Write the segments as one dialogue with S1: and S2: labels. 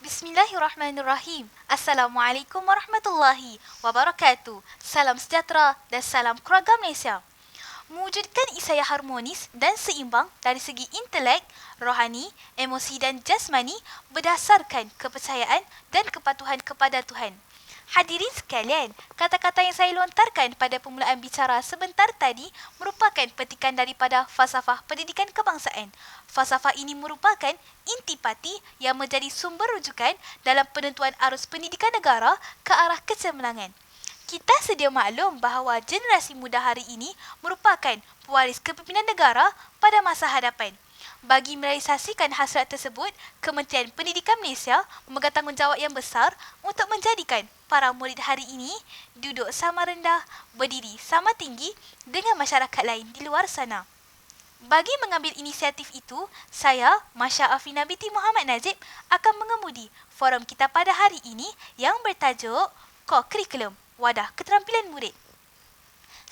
S1: Bismillahirrahmanirrahim. Assalamualaikum warahmatullahi wabarakatuh. Salam sejahtera dan salam keluarga Malaysia. Mewujudkan isaya harmonis dan seimbang dari segi intelek, rohani, emosi dan jasmani berdasarkan kepercayaan dan kepatuhan kepada Tuhan. Hadirin sekalian, kata-kata yang saya lontarkan pada permulaan bicara sebentar tadi merupakan petikan daripada falsafah pendidikan kebangsaan. Falsafah ini merupakan intipati yang menjadi sumber rujukan dalam penentuan arus pendidikan negara ke arah kecemerlangan. Kita sedia maklum bahawa generasi muda hari ini merupakan pewaris kepimpinan negara pada masa hadapan. Bagi merealisasikan hasrat tersebut, Kementerian Pendidikan Malaysia memegang tanggungjawab yang besar untuk menjadikan para murid hari ini duduk sama rendah, berdiri sama tinggi dengan masyarakat lain di luar sana. Bagi mengambil inisiatif itu, saya, Masya Afina binti Muhammad Najib, akan mengemudi forum kita pada hari ini yang bertajuk Core Curriculum, Wadah Keterampilan Murid.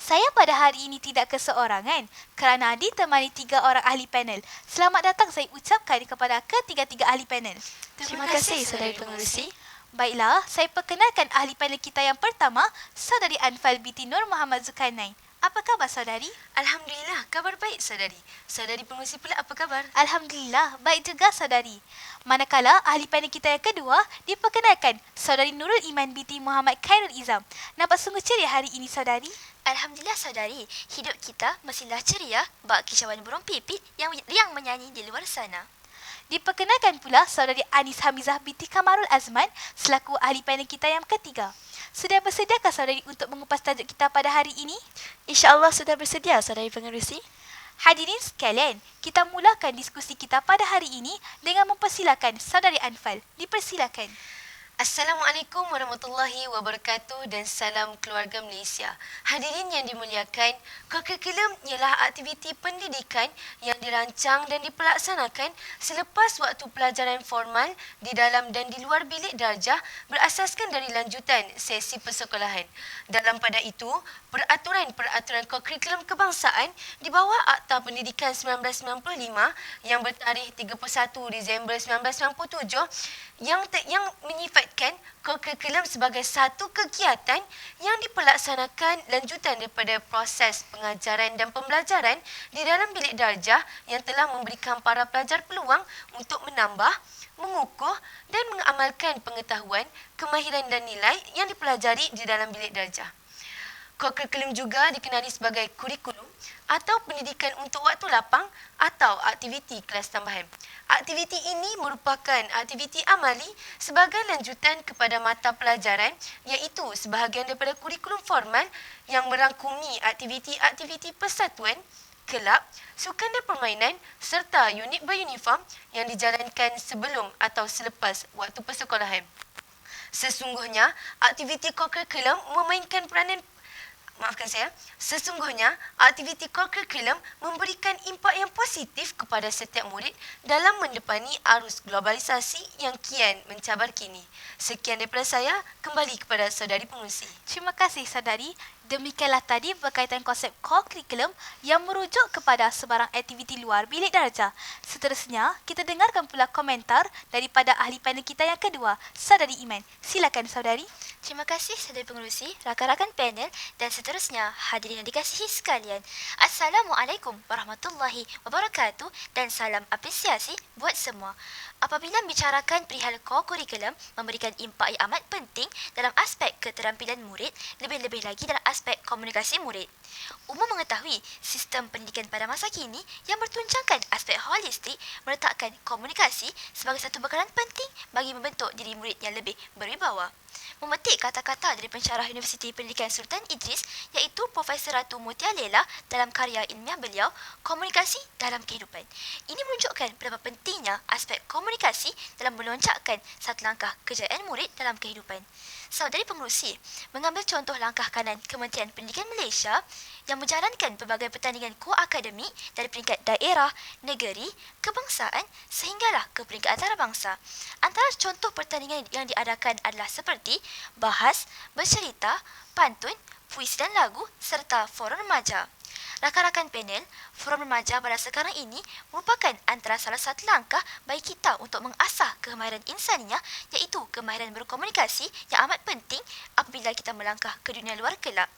S1: Saya pada hari ini tidak keseorangan kerana ditemani 3 orang ahli panel. Selamat datang saya ucapkan kepada ketiga-tiga ahli panel.
S2: Terima kasih, Saudari Pengerusi.
S1: Baiklah, saya perkenalkan ahli panel kita yang pertama, Saudari Anfal binti Nur Muhammad Zulkarnain. Apa khabar saudari?
S2: Alhamdulillah, kabar baik saudari. Saudari Pengerusi pula apa kabar?
S1: Alhamdulillah, baik juga saudari. Manakala ahli panel kita yang kedua diperkenalkan Saudari Nurul Iman binti Muhammad Khairul Izam. Nampak sungguh ceria hari ini saudari.
S3: Alhamdulillah saudari, hidup kita mestilah ceria bak kicauan burung pipit yang menyanyi di luar sana.
S1: Diperkenalkan pula Saudari Anis Hamizah binti Kamarul Azman selaku ahli panel kita yang ketiga. Sudah bersediakah saudari untuk mengupas tajuk kita pada hari ini?
S2: InsyaAllah sudah bersedia, Saudari Pengerusi.
S1: Hadirin sekalian, kita mulakan diskusi kita pada hari ini dengan mempersilakan Saudari Anfal. Dipersilakan.
S2: Assalamualaikum warahmatullahi wabarakatuh dan salam keluarga Malaysia. Hadirin yang dimuliakan, curriculum ialah aktiviti pendidikan yang dirancang dan dipelaksanakan selepas waktu pelajaran formal di dalam dan di luar bilik darjah berasaskan dari lanjutan sesi persekolahan. Dalam pada itu, peraturan-peraturan curriculum kebangsaan di bawah Akta Pendidikan 1995 yang bertarikh 31 Disember 1997 yang menyifatkan curriculum sebagai satu kegiatan yang dipelaksanakan lanjutan daripada proses pengajaran dan pembelajaran di dalam bilik darjah yang telah memberikan para pelajar peluang untuk menambah, mengukuh dan mengamalkan pengetahuan, kemahiran dan nilai yang dipelajari di dalam bilik darjah. Curriculum juga dikenali sebagai kurikulum atau pendidikan untuk waktu lapang atau aktiviti kelas tambahan. Aktiviti ini merupakan aktiviti amali sebagai lanjutan kepada mata pelajaran iaitu sebahagian daripada kurikulum formal yang merangkumi aktiviti-aktiviti persatuan, kelab, sukan dan permainan serta unit beruniform yang dijalankan sebelum atau selepas waktu persekolahan. Sesungguhnya, aktiviti curriculum memainkan peranan Sesungguhnya, aktiviti curriculum memberikan impak yang positif kepada setiap murid dalam mendepani arus globalisasi yang kian mencabar kini. Sekian daripada saya, kembali kepada Saudari Pengerusi.
S1: Terima kasih saudari. Demikianlah tadi berkaitan konsep core curriculum yang merujuk kepada sebarang aktiviti luar bilik darjah. Seterusnya, kita dengarkan pula komentar daripada ahli panel kita yang kedua, Saudari Iman. Silakan saudari.
S3: Terima kasih Saudari Pengerusi, rakan-rakan panel dan seterusnya hadirin yang dikasihi sekalian. Assalamualaikum warahmatullahi wabarakatuh dan salam apresiasi buat semua. Apabila membicarakan perihal core curriculum memberikan impak yang amat penting dalam aspek keterampilan murid, lebih-lebih lagi dalam aspek komunikasi murid. Umum mengetahui sistem pendidikan pada masa kini yang bertuncangkan aspek holistik meletakkan komunikasi sebagai satu bekalan penting bagi membentuk diri murid yang lebih berwibawa. Memetik kata-kata dari pensyarah Universiti Pendidikan Sultan Idris iaitu Profesor Ratu Mutia Lela dalam karya ilmiah beliau Komunikasi dalam Kehidupan. Ini menunjukkan betapa pentingnya aspek komunikasi dalam meloncakkan satu langkah kejayaan murid dalam kehidupan. Saudari Pengerusi, mengambil contoh langkah kanan Kementerian Pendidikan Malaysia yang menjalankan pelbagai pertandingan ko-akademik dari peringkat daerah, negeri, kebangsaan sehinggalah ke peringkat antarabangsa. Antara contoh pertandingan yang diadakan adalah seperti bahas, bercerita, pantun, puisi dan lagu serta forum remaja. Rakan-rakan panel, forum remaja pada sekarang ini merupakan antara salah satu langkah bagi kita untuk mengasah kemahiran insaniah iaitu kemahiran berkomunikasi yang amat penting apabila kita melangkah ke dunia luar kelak.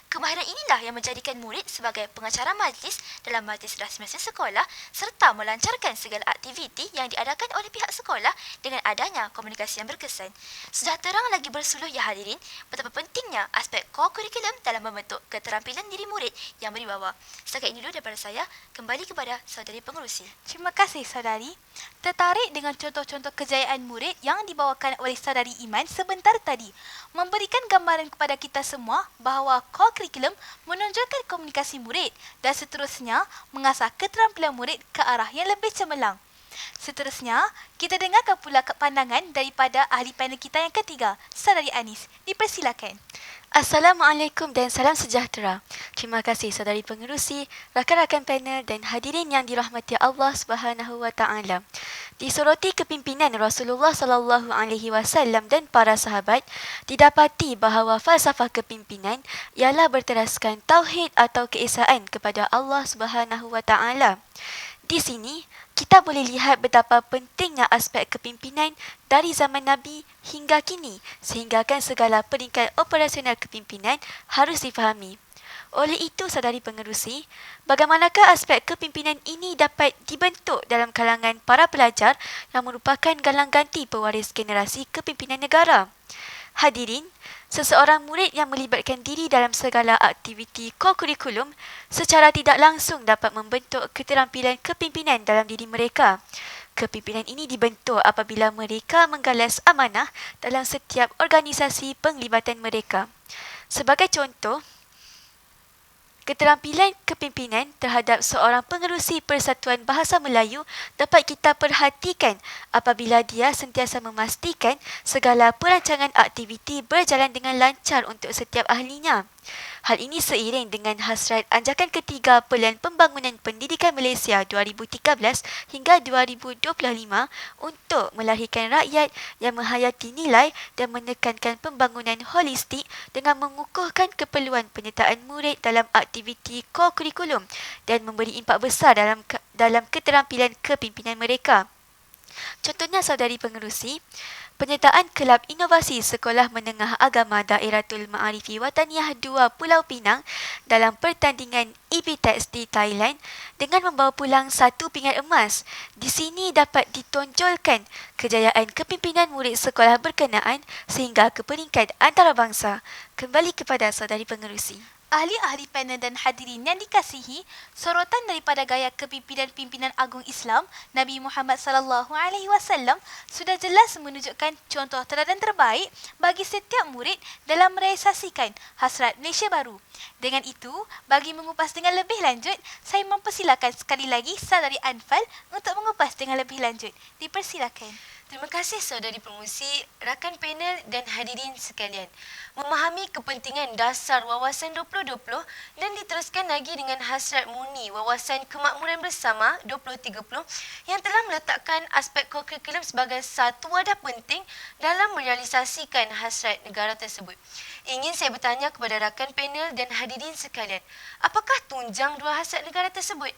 S3: Kemahiran inilah yang menjadikan murid sebagai pengacara majlis dalam majlis rasmi sekolah serta melancarkan segala aktiviti yang diadakan oleh pihak sekolah dengan adanya komunikasi yang berkesan. Sudah terang lagi bersuluh ya hadirin betapa pentingnya aspek core kurikulum dalam membentuk keterampilan diri murid yang berwibawa. Setakat ini dulu daripada saya, kembali kepada saudari pengerusi.
S1: Terima kasih saudari. Tertarik dengan contoh-contoh kejayaan murid yang dibawakan oleh saudari Iman sebentar tadi, memberikan gambaran kepada kita semua bahawa core kurikulum menonjolkan komunikasi murid dan seterusnya mengasah keterampilan murid ke arah yang lebih cemerlang. Seterusnya, kita dengarkan pula pandangan daripada ahli panel kita yang ketiga, saudari Anis. Dipersilakan.
S4: Assalamualaikum dan salam sejahtera. Terima kasih saudari pengerusi, rakan-rakan panel dan hadirin yang dirahmati Allah Subhanahu wa taala. Disoroti kepimpinan Rasulullah sallallahu alaihi wasallam dan para sahabat, didapati bahawa falsafah kepimpinan ialah berteraskan tauhid atau keesaan kepada Allah Subhanahu wa taala. Di sini, kita boleh lihat betapa pentingnya aspek kepimpinan dari zaman Nabi hingga kini sehinggakan segala peringkat operasional kepimpinan harus difahami. Oleh itu, saudari pengerusi, bagaimanakah aspek kepimpinan ini dapat dibentuk dalam kalangan para pelajar yang merupakan galang ganti pewaris generasi kepimpinan negara? Hadirin, seseorang murid yang melibatkan diri dalam segala aktiviti co-kurikulum secara tidak langsung dapat membentuk keterampilan kepimpinan dalam diri mereka. Kepimpinan ini dibentuk apabila mereka menggalas amanah dalam setiap organisasi penglibatan mereka. Sebagai contoh, keterampilan kepimpinan terhadap seorang pengerusi Persatuan Bahasa Melayu dapat kita perhatikan apabila dia sentiasa memastikan segala perancangan aktiviti berjalan dengan lancar untuk setiap ahlinya. Hal ini seiring dengan hasrat anjakan ketiga Pelan Pembangunan Pendidikan Malaysia 2013 hingga 2025 untuk melahirkan rakyat yang menghayati nilai dan menekankan pembangunan holistik dengan mengukuhkan keperluan penyertaan murid dalam aktiviti core kurikulum dan memberi impak besar dalam keterampilan kepimpinan mereka. Contohnya saudari pengerusi, penyertaan Kelab Inovasi Sekolah Menengah Agama Daeratul Ma'arifi Wataniah 2 Pulau Pinang dalam pertandingan EPTEX di Thailand dengan membawa pulang 1 pingat emas. Di sini dapat ditonjolkan kejayaan kepimpinan murid sekolah berkenaan sehingga ke peringkat antarabangsa. Kembali kepada saudari pengerusi.
S1: Ahli-ahli panel dan hadirin yang dikasihi, sorotan daripada gaya kepimpinan pimpinan agung Islam Nabi Muhammad sallallahu alaihi wasallam sudah jelas menunjukkan contoh teladan terbaik bagi setiap murid dalam merealisasikan hasrat Malaysia baru. Dengan itu, bagi mengupas dengan lebih lanjut, saya mempersilakan sekali lagi saudari Anfal untuk mengupas dengan lebih lanjut. Dipersilakan.
S2: Terima kasih saudari pengurusi, rakan panel dan hadirin sekalian. Memahami kepentingan dasar Wawasan 2020 dan diteruskan lagi dengan hasrat murni Wawasan Kemakmuran Bersama 2030 yang telah meletakkan aspek kurikulum sebagai satu wadah penting dalam merealisasikan hasrat negara tersebut. Ingin saya bertanya kepada rakan panel dan hadirin sekalian, apakah tunjang dua hasrat negara tersebut?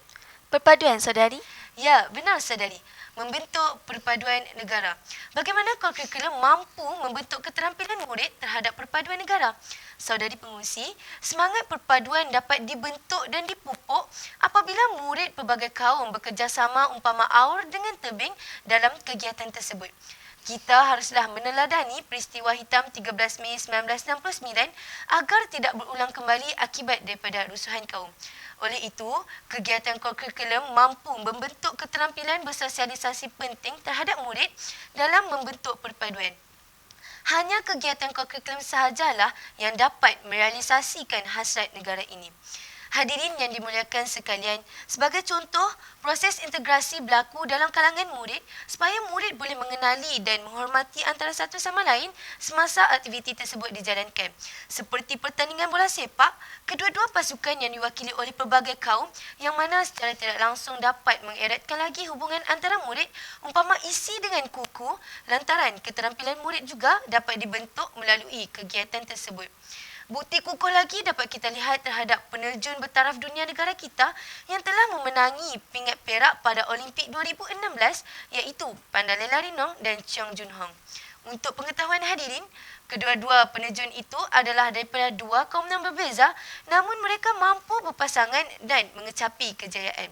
S4: Perpaduan saudari?
S2: Ya, benar saudari. Membentuk perpaduan negara. Bagaimana kurikulum mampu membentuk keterampilan murid terhadap perpaduan negara? Saudari pengurusi, semangat perpaduan dapat dibentuk dan dipupuk apabila murid pelbagai kaum bekerjasama umpama aur dengan tebing dalam kegiatan tersebut. Kita haruslah meneladani peristiwa hitam 13 Mei 1969 agar tidak berulang kembali akibat daripada rusuhan kaum. Oleh itu, kegiatan kurikulum mampu membentuk keterampilan bersosialisasi penting terhadap murid dalam membentuk perpaduan. Hanya kegiatan kurikulum sahajalah yang dapat merealisasikan hasrat negara ini. Hadirin yang dimuliakan sekalian, sebagai contoh, proses integrasi berlaku dalam kalangan murid supaya murid boleh mengenali dan menghormati antara satu sama lain semasa aktiviti tersebut dijalankan. Seperti pertandingan bola sepak, kedua-dua pasukan yang diwakili oleh pelbagai kaum yang mana secara tidak langsung dapat mengeratkan lagi hubungan antara murid umpama isi dengan kuku lantaran keterampilan murid juga dapat dibentuk melalui kegiatan tersebut. Bukti kukuh lagi dapat kita lihat terhadap penerjun bertaraf dunia negara kita yang telah memenangi pingat perak pada Olimpik 2016 iaitu Pandalel Larinong dan Cheong Jun Hong. Untuk pengetahuan hadirin, kedua-dua penerjun itu adalah daripada dua kaum yang berbeza namun mereka mampu berpasangan dan mengecapi kejayaan.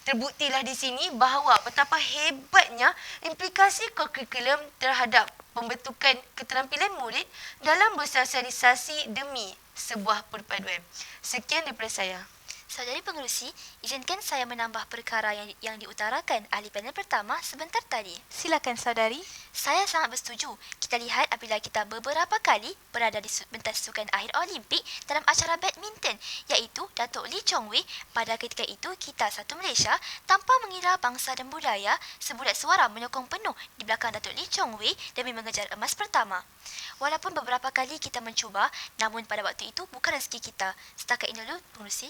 S2: Terbuktilah di sini bahawa betapa hebatnya implikasi kurikulum terhadap pembentukan keterampilan murid dalam bersosialisasi demi sebuah perpaduan. Sekian daripada saya.
S3: Saudari pengerusi, izinkan saya menambah perkara yang diutarakan ahli panel pertama sebentar tadi.
S1: Silakan saudari.
S3: Saya sangat bersetuju. Kita lihat apabila kita beberapa kali berada di pentas sukan akhir Olimpik dalam acara badminton iaitu Datuk Lee Chong Wei. Pada ketika itu, kita satu Malaysia tanpa mengira bangsa dan budaya sebulat suara menyokong penuh di belakang Datuk Lee Chong Wei demi mengejar emas pertama. Walaupun beberapa kali kita mencuba, namun pada waktu itu bukan rezeki kita. Setakat ini dulu, pengerusi.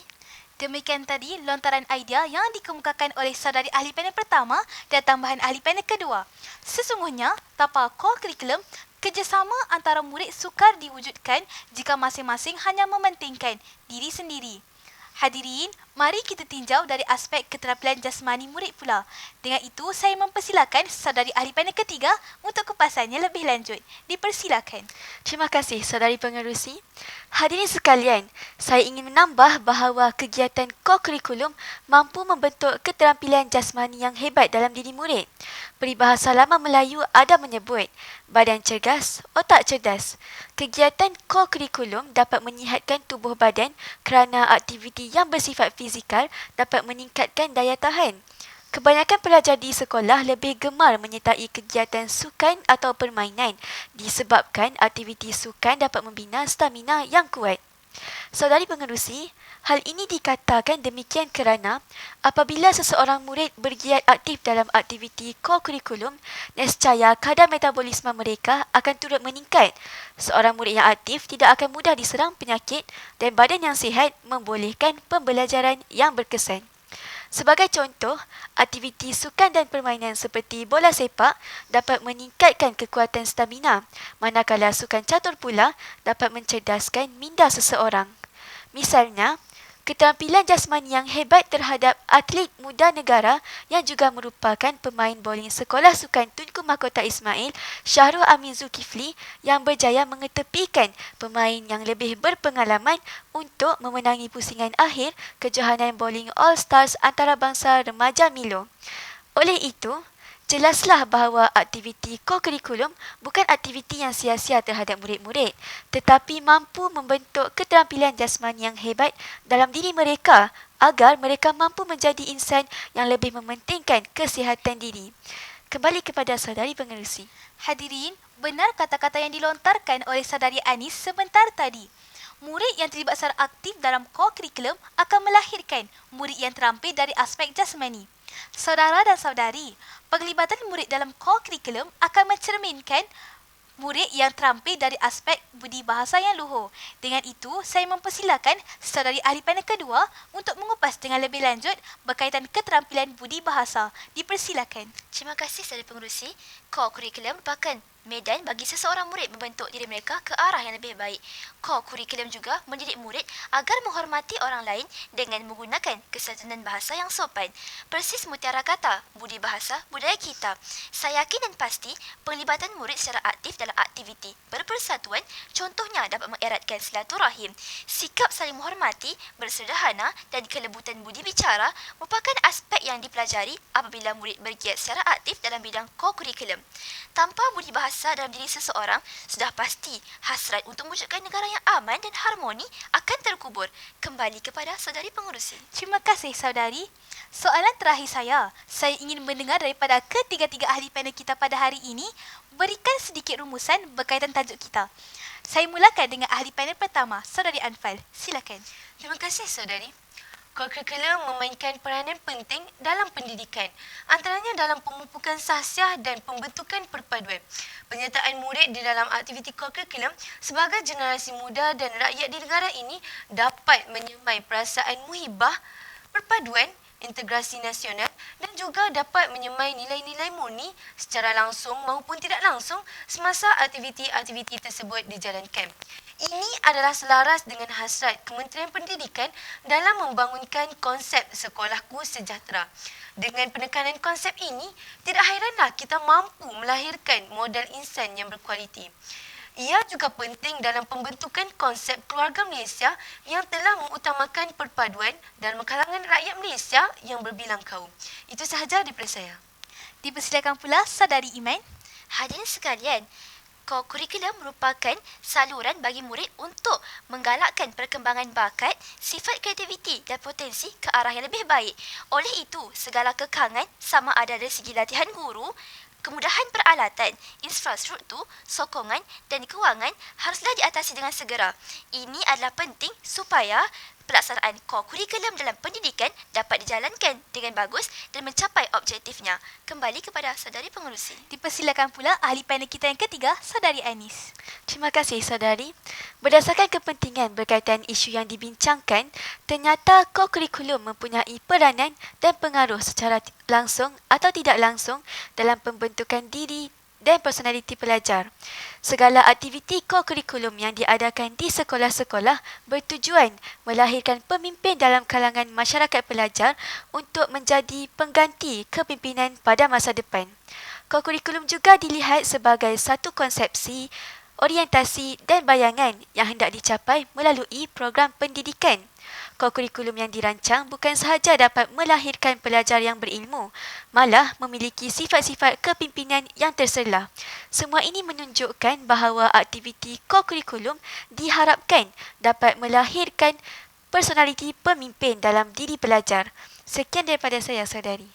S1: Demikian tadi lontaran idea yang dikemukakan oleh saudari ahli panel pertama dan tambahan ahli panel kedua. Sesungguhnya, tanpa core curriculum, kerjasama antara murid sukar diwujudkan jika masing-masing hanya mementingkan diri sendiri. Hadirin, mari kita tinjau dari aspek keterampilan jasmani murid pula. Dengan itu, saya mempersilakan saudari ahli panel ketiga untuk kupasannya lebih lanjut. Dipersilakan.
S4: Terima kasih, saudari pengerusi. Hadirin sekalian, saya ingin menambah bahawa kegiatan co-kurikulum mampu membentuk keterampilan jasmani yang hebat dalam diri murid. Peribahasa lama Melayu ada menyebut, badan cergas, otak cerdas. Kegiatan co-kurikulum dapat menyihatkan tubuh badan kerana aktiviti yang bersifat fizikal dapat meningkatkan daya tahan. Kebanyakan pelajar di sekolah lebih gemar menyertai kegiatan sukan atau permainan disebabkan aktiviti sukan dapat membina stamina yang kuat. Saudari pengerusi, hal ini dikatakan demikian kerana apabila seseorang murid bergiat aktif dalam aktiviti co-kurikulum, nescaya kadar metabolisme mereka akan turut meningkat. Seorang murid yang aktif tidak akan mudah diserang penyakit dan badan yang sihat membolehkan pembelajaran yang berkesan. Sebagai contoh, aktiviti sukan dan permainan seperti bola sepak dapat meningkatkan kekuatan stamina, manakala sukan catur pula dapat mencerdaskan minda seseorang. Misalnya, keterampilan jasmani yang hebat terhadap atlet muda negara yang juga merupakan pemain bowling sekolah sukan Tunku Mahkota Ismail, Syahrul Amin Zulkifli yang berjaya mengetepikan pemain yang lebih berpengalaman untuk memenangi pusingan akhir kejohanan bowling All Stars antarabangsa remaja Milo. Oleh itu, jelaslah bahawa aktiviti co-kurikulum bukan aktiviti yang sia-sia terhadap murid-murid, tetapi mampu membentuk keterampilan jasmani yang hebat dalam diri mereka agar mereka mampu menjadi insan yang lebih mementingkan kesihatan diri. Kembali kepada saudari pengerusi.
S1: Hadirin, benar kata-kata yang dilontarkan oleh saudari Anis sebentar tadi. Murid yang terlibat secara aktif dalam core curriculum akan melahirkan murid yang terampil dari aspek jasmani. Saudara dan saudari, penglibatan murid dalam core curriculum akan mencerminkan murid yang terampil dari aspek budi bahasa yang luhur. Dengan itu, saya mempersilakan saudari ahli panel kedua untuk mengupas dengan lebih lanjut berkaitan keterampilan budi bahasa. Dipersilakan.
S3: Terima kasih saudari pengerusi. Core curriculum merupakan medan bagi seseorang murid membentuk diri mereka ke arah yang lebih baik. Core curriculum juga mendidik murid agar menghormati orang lain dengan menggunakan kesantunan bahasa yang sopan. Persis mutiara kata, budi bahasa budaya kita. Saya yakin dan pasti penglibatan murid secara aktif dalam aktiviti berpersatuan contohnya dapat mengeratkan silaturahim. Sikap saling menghormati, bersederhana dan kelembutan budi bicara merupakan aspek yang dipelajari apabila murid bergiat secara aktif dalam bidang core curriculum. Tanpa budi bahasa dalam diri seseorang, sudah pasti hasrat untuk mewujudkan negara yang aman dan harmoni akan terkubur. Kembali kepada saudari pengerusi.
S1: Terima kasih saudari. Soalan terakhir saya ingin mendengar daripada ketiga-tiga ahli panel kita pada hari ini berikan sedikit rumusan berkaitan tajuk kita. Saya mulakan dengan ahli panel pertama, saudari Anfal. Silakan.
S2: Terima kasih saudari. Kurikulum memainkan peranan penting dalam pendidikan, antaranya dalam pemupukan sahsiah dan pembentukan perpaduan. Penyertaan murid di dalam aktiviti kurikulum sebagai generasi muda dan rakyat di negara ini dapat menyemai perasaan muhibah, perpaduan, integrasi nasional dan juga dapat menyemai nilai-nilai murni secara langsung maupun tidak langsung semasa aktiviti-aktiviti tersebut dijalankan. Ini adalah selaras dengan hasrat Kementerian Pendidikan dalam membangunkan konsep sekolahku sejahtera. Dengan penekanan konsep ini, tidak hairanlah kita mampu melahirkan modal insan yang berkualiti. Ia juga penting dalam pembentukan konsep keluarga Malaysia yang telah mengutamakan perpaduan dan kalangan rakyat Malaysia yang berbilang kaum. Itu sahaja daripada saya.
S1: Dipersilakan pula Saudari Iman.
S3: Hadirin sekalian, kurikulum merupakan saluran bagi murid untuk menggalakkan perkembangan bakat, sifat kreativiti dan potensi ke arah yang lebih baik. Oleh itu, segala kekangan sama ada dari segi latihan guru, kemudahan peralatan, infrastruktur, sokongan dan kewangan haruslah diatasi dengan segera. Ini adalah penting supaya pelaksanaan kurikulum dalam pendidikan dapat dijalankan dengan bagus dan mencapai objektifnya. Kembali kepada saudari pengerusi.
S1: Dipersilakan pula ahli panel kita yang ketiga, Saudari Anis.
S4: Terima kasih, saudari. Berdasarkan kepentingan berkaitan isu yang dibincangkan, ternyata kurikulum mempunyai peranan dan pengaruh secara langsung atau tidak langsung dalam pembentukan diri dan personaliti pelajar. Segala aktiviti kurikulum yang diadakan di sekolah-sekolah bertujuan melahirkan pemimpin dalam kalangan masyarakat pelajar untuk menjadi pengganti kepimpinan pada masa depan. Kurikulum juga dilihat sebagai satu konsepsi, orientasi dan bayangan yang hendak dicapai melalui program pendidikan. Kurikulum yang dirancang bukan sahaja dapat melahirkan pelajar yang berilmu, malah memiliki sifat-sifat kepimpinan yang terselah. Semua ini menunjukkan bahawa aktiviti kurikulum diharapkan dapat melahirkan personaliti pemimpin dalam diri pelajar. Sekian daripada saya, saudari.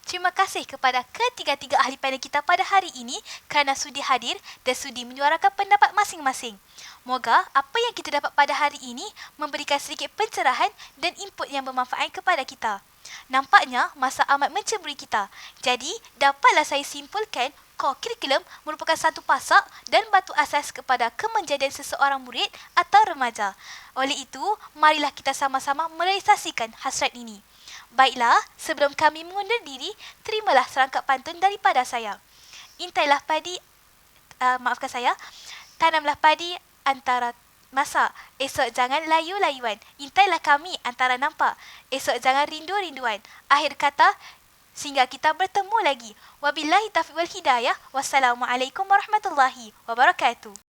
S1: Terima kasih kepada ketiga-tiga ahli panel kita pada hari ini kerana sudi hadir dan sudi menyuarakan pendapat masing-masing. Moga apa yang kita dapat pada hari ini memberikan sedikit pencerahan dan input yang bermanfaat kepada kita. Nampaknya masa amat mencemburi kita. Jadi, dapatlah saya simpulkan kurikulum merupakan satu pasak dan batu asas kepada kemenjadian seseorang murid atau remaja. Oleh itu, marilah kita sama-sama merealisasikan hasrat ini. Baiklah, sebelum kami mengundur diri, terimalah serangkap pantun daripada saya. Intailah padi, tanamlah padi antara masa. Esok jangan layu-layuan. Intailah kami antara nampak. Esok jangan rindu-rinduan. Akhir kata, sehingga kita bertemu lagi. Wabillahi taufiq wal hidayah. Wassalamualaikum warahmatullahi wabarakatuh.